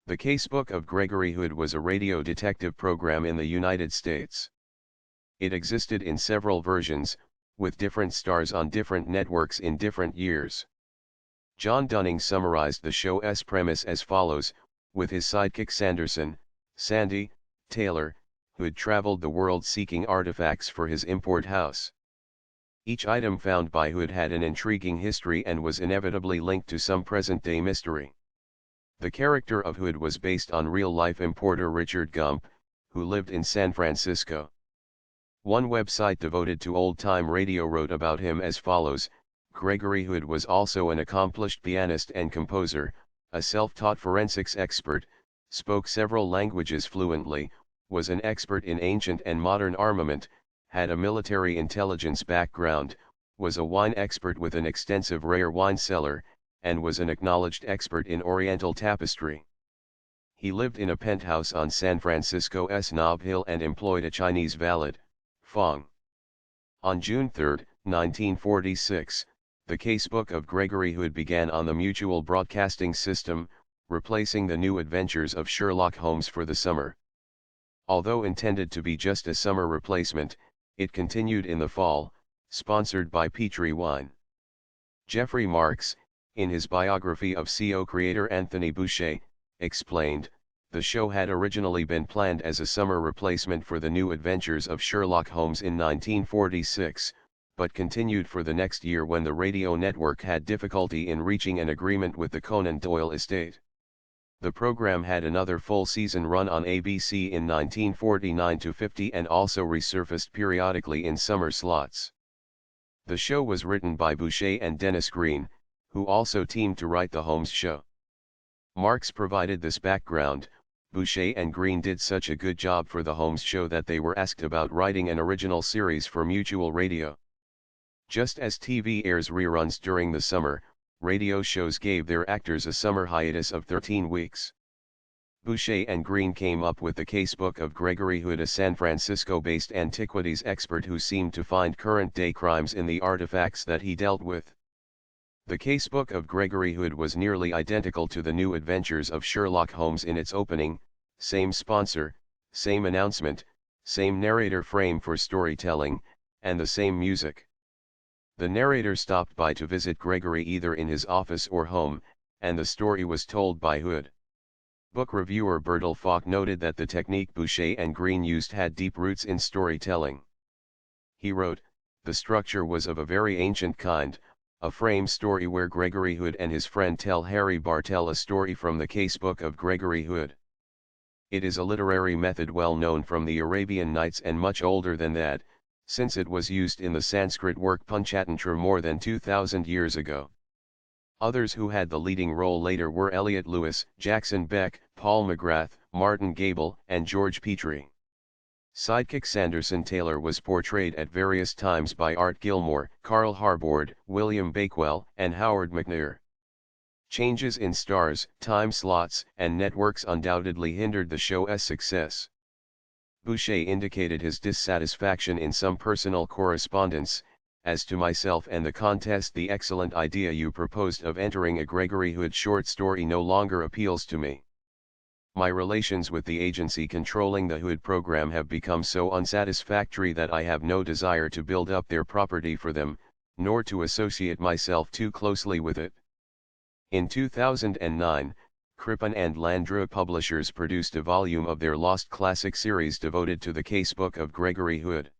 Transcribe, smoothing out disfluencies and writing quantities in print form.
The Casebook of Gregory Hood was a radio detective program in the United States. It existed in several versions, with different stars on different networks in different years. John Dunning summarized the show's premise as follows: with his sidekick Sanderson, Sandy, Taylor, Hood traveled the world seeking artifacts for his import house. Each item found by Hood had an intriguing history and was inevitably linked to some present-day mystery. The character of Hood was based on real-life importer Richard Gump, who lived in San Francisco. One website devoted to old-time radio wrote about him as follows: Gregory Hood was also an accomplished pianist and composer, a self-taught forensics expert, spoke several languages fluently, was an expert in ancient and modern armament, had a military intelligence background, was a wine expert with an extensive rare wine cellar, and was an acknowledged expert in Oriental tapestry. He lived in a penthouse on San Francisco's Nob Hill and employed a Chinese valet, Fong. On June 3, 1946, the Casebook of Gregory Hood began on the Mutual Broadcasting System, replacing the New Adventures of Sherlock Holmes for the summer. Although intended to be just a summer replacement, it continued in the fall, sponsored by Petri Wine. Jeffrey Marks, in his biography of CO creator Anthony Boucher, explained, the show had originally been planned as a summer replacement for the New Adventures of Sherlock Holmes in 1946, but continued for the next year when the radio network had difficulty in reaching an agreement with the Conan Doyle estate. The program had another full season run on ABC in 1949-50 and also resurfaced periodically in summer slots. The show was written by Boucher and Dennis Green, who also teamed to write the Holmes show. Marks provided this background. Boucher and Green did such a good job for the Holmes show that they were asked about writing an original series for Mutual Radio. Just as TV airs reruns during the summer, radio shows gave their actors a summer hiatus of 13 weeks. Boucher and Green came up with the Casebook of Gregory Hood, a San Francisco-based antiquities expert who seemed to find current-day crimes in the artifacts that he dealt with. The Casebook of Gregory Hood was nearly identical to the New Adventures of Sherlock Holmes in its opening, same sponsor, same announcement, same narrator frame for storytelling, and the same music. The narrator stopped by to visit Gregory either in his office or home, and the story was told by Hood. Book reviewer Bertil Falk noted that the technique Boucher and Green used had deep roots in storytelling. He wrote, the structure was of a very ancient kind, a frame story where Gregory Hood and his friend tell Harry Bartell a story from the Casebook of Gregory Hood. It is a literary method well known from the Arabian Nights and much older than that, since it was used in the Sanskrit work Panchatantra more than 2,000 years ago. Others who had the leading role later were Elliot Lewis, Jackson Beck, Paul McGrath, Martin Gable, and George Petrie. Sidekick Sanderson Taylor was portrayed at various times by Art Gilmore, Carl Harbord, William Bakewell, and Howard McNair. Changes in stars, time slots, and networks undoubtedly hindered the show's success. Boucher indicated his dissatisfaction in some personal correspondence. As to myself and the contest, the excellent idea you proposed of entering a Gregory Hood short story no longer appeals to me. My relations with the agency controlling the Hood program have become so unsatisfactory that I have no desire to build up their property for them, nor to associate myself too closely with it. In 2009, Crippen and Landru Publishers produced a volume of their Lost Classic series devoted to the Casebook of Gregory Hood.